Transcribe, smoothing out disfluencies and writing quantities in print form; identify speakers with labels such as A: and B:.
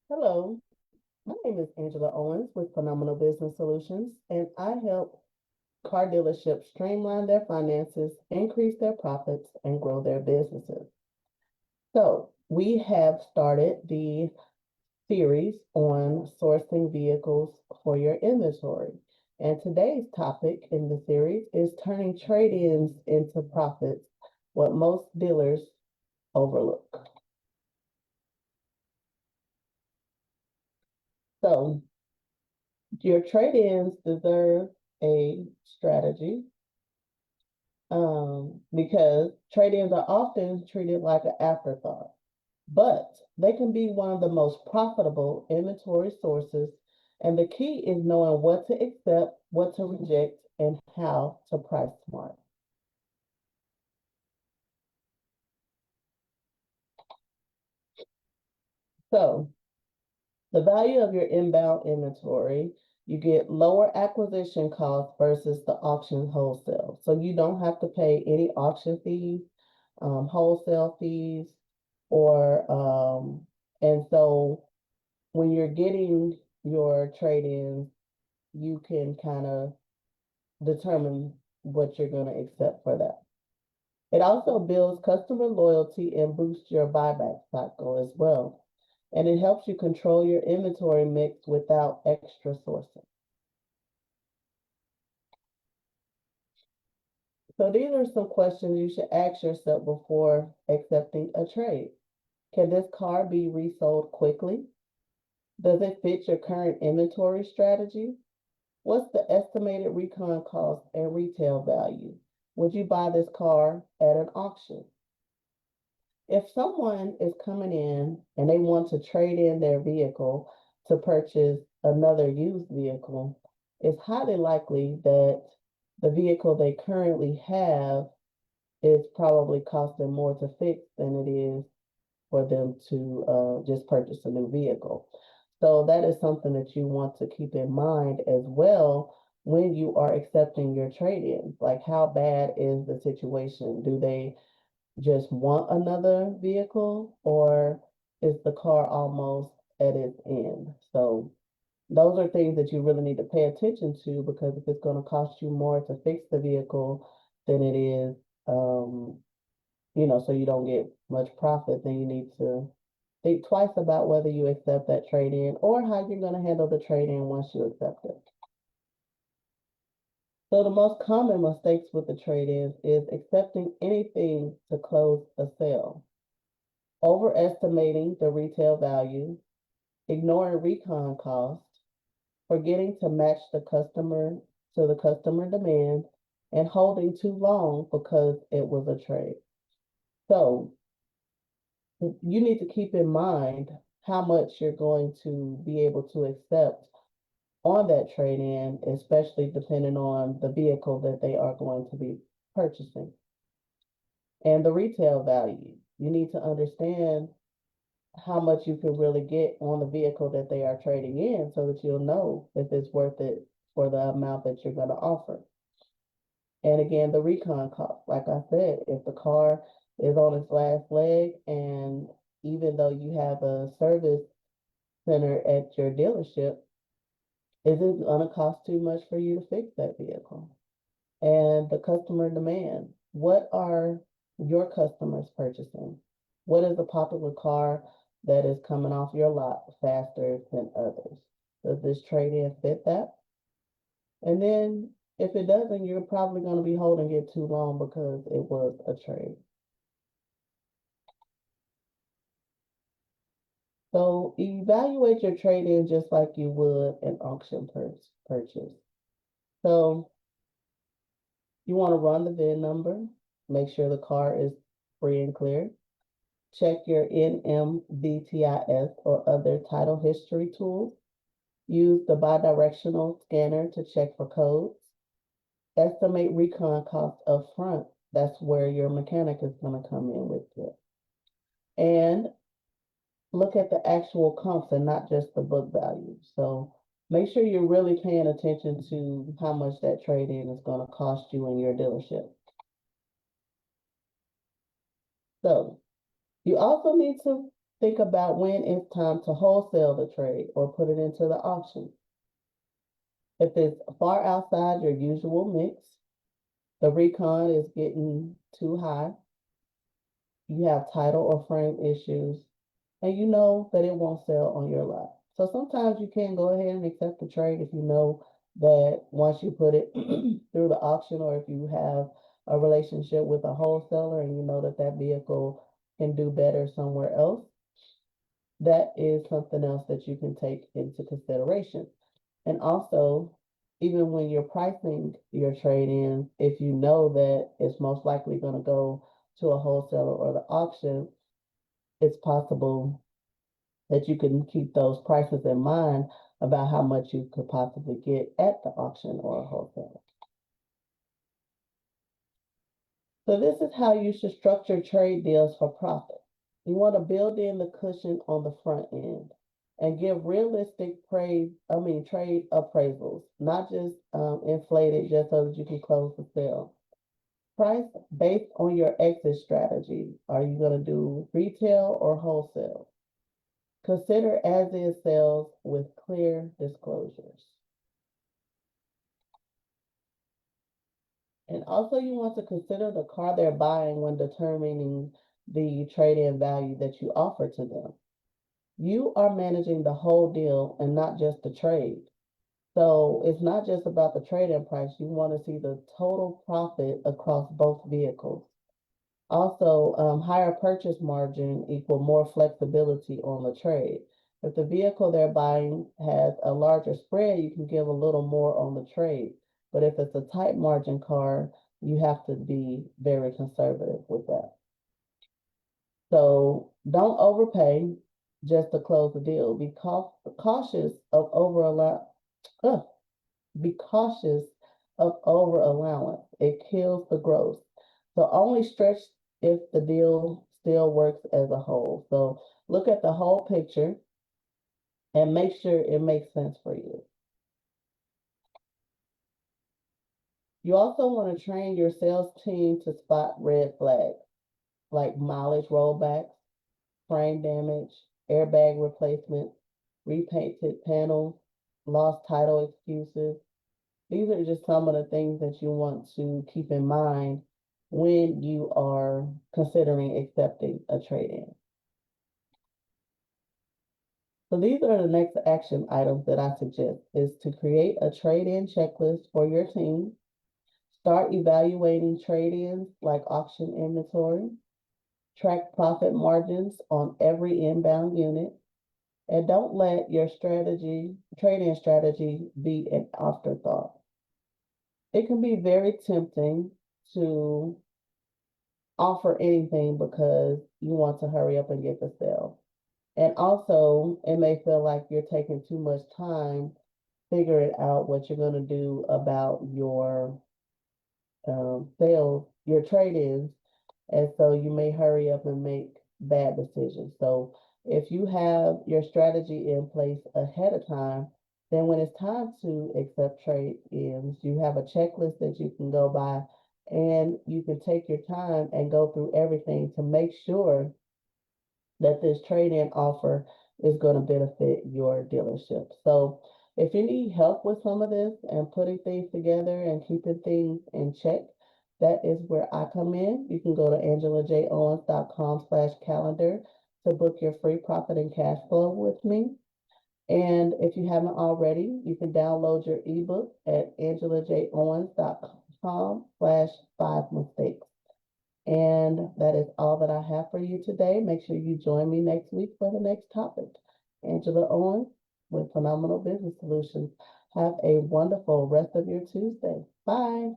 A: Hello, my name is Angela Owens with Phenomenal Business Solutions, and I help car dealerships streamline their finances, increase their profits, and grow their businesses. So, we have started the series on sourcing vehicles for your inventory. And today's topic in the series is turning trade ins into profits, what most dealers overlook. So, your trade ins deserve a strategy because trade-ins are often treated like an afterthought, but they can be one of the most profitable inventory sources. And the key is knowing what to accept, what to reject, and how to price smart. So, the value of your inbound inventory, you get lower acquisition costs versus the auction wholesale. So, you don't have to pay any auction fees, wholesale fees, or and so when you're getting your trade-ins, you can kind of determine what you're going to accept for that. It also builds customer loyalty and boosts your buyback cycle as well. And it helps you control your inventory mix without extra sourcing. So these are some questions you should ask yourself before accepting a trade. Can this car be resold quickly? Does it fit your current inventory strategy? What's the estimated recon cost and retail value? Would you buy this car at an auction? If someone is coming in and they want to trade in their vehicle to purchase another used vehicle, it's highly likely that the vehicle they currently have is probably costing more to fix than it is for them to just purchase a new vehicle. So that is something that you want to keep in mind as well when you are accepting your trade-ins. Like, how bad is the situation? Do they just want another vehicle, or is the car almost at its end? So those are things that you really need to pay attention to, because if it's going to cost you more to fix the vehicle than it is, um, so you don't get much profit, then you need to think twice about whether you accept that trade in or how you're going to handle the trade in once you accept it. So, the most common mistakes with the trade ins is accepting anything to close a sale, overestimating the retail value, ignoring recon costs, forgetting to match the customer demand, and holding too long because it was a trade. So, you need to keep in mind how much you're going to be able to accept on that trade in, especially depending on the vehicle that they are going to be purchasing and the retail value. You need to understand how much you can really get on the vehicle that they are trading in so that you'll know if it's worth it for the amount that you're going to offer. And again, the recon cost, like I said, if the car is on its last leg, and even though you have a service center at your dealership, is it going to cost too much for you to fix that vehicle? And the customer demand. What are your customers purchasing? What is a popular car that is coming off your lot faster than others? Does this trade in fit that? And then if it doesn't, you're probably going to be holding it too long because it was a trade. So evaluate your trade in just like you would an auction purchase. So you want to run the VIN number, make sure the car is free and clear. Check your NMVTIS or other title history tools. Use the bidirectional scanner to check for codes. Estimate recon costs up front. That's where your mechanic is going to come in with it. And look at the actual comps and not just the book value. So make sure you're really paying attention to how much that trade-in is going to cost you in your dealership. So you also need to Think about when it's time to wholesale the trade or put it into the auction. If it's far outside your usual mix, the recon is getting too high, you have title or frame issues, and you know that it won't sell on your lot. So sometimes you can go ahead and accept the trade if you know that once you put it through the auction, or if you have a relationship with a wholesaler and you know that that vehicle can do better somewhere else, that is something else that you can take into consideration. And also, even when you're pricing your trade-in, if you know that it's most likely going to go to a wholesaler or the auction, it's possible that you can keep those prices in mind about how much you could possibly get at the auction or a wholesaler. So this is how you should structure trade deals for profit. You want to build in the cushion on the front end and give realistic trade appraisals, not just inflated just so that you can close the sale. Price based on your exit strategy. Are you going to do retail or wholesale? Consider as is sales with clear disclosures. And also you want to consider the car they're buying when determining the trade-in value that you offer to them. You are managing the whole deal and not just the trade. So it's not just about the trade-in price. You want to see the total profit across both vehicles. Also, higher purchase margin equal more flexibility on the trade. If the vehicle they're buying has a larger spread, you can give a little more on the trade. But if it's a tight margin car, you have to be very conservative with that. So don't overpay just to close the deal. Be cautious of be cautious of over allowance. It kills the growth. So only stretch if the deal still works as a whole. So look at the whole picture and make sure it makes sense for you. You also want to train your sales team to spot red flags like mileage rollbacks, frame damage, airbag replacement, repainted panels, lost title excuses. These are just some of the things that you want to keep in mind when you are considering accepting a trade-in. So these are the next action items that I suggest is to create a trade-in checklist for your team. Start evaluating trade-ins like auction inventory. Track profit margins on every inbound unit. And don't let your trade-in strategy be an afterthought. It can be very tempting to offer anything because you want to hurry up and get the sale. And also, it may feel like you're taking too much time figuring out what you're going to do about your sales, your trade-ins, and so you may hurry up and make bad decisions. So if you have your strategy in place ahead of time, then when it's time to accept trade-ins, you have a checklist that you can go by, and you can take your time and go through everything to make sure that this trade-in offer is going to benefit your dealership. So if you need help with some of this and putting things together and keeping things in check, that is where I come in. You can go to angelaJowens.com/calendar to book your free profit and cash flow with me. And if you haven't already, you can download your ebook at angelaJowens.com/5mistakes. And that is all that I have for you today. Make sure you join me next week for the next topic. Angela Owens with Phenomenal Business Solutions. Have a wonderful rest of your Tuesday. Bye.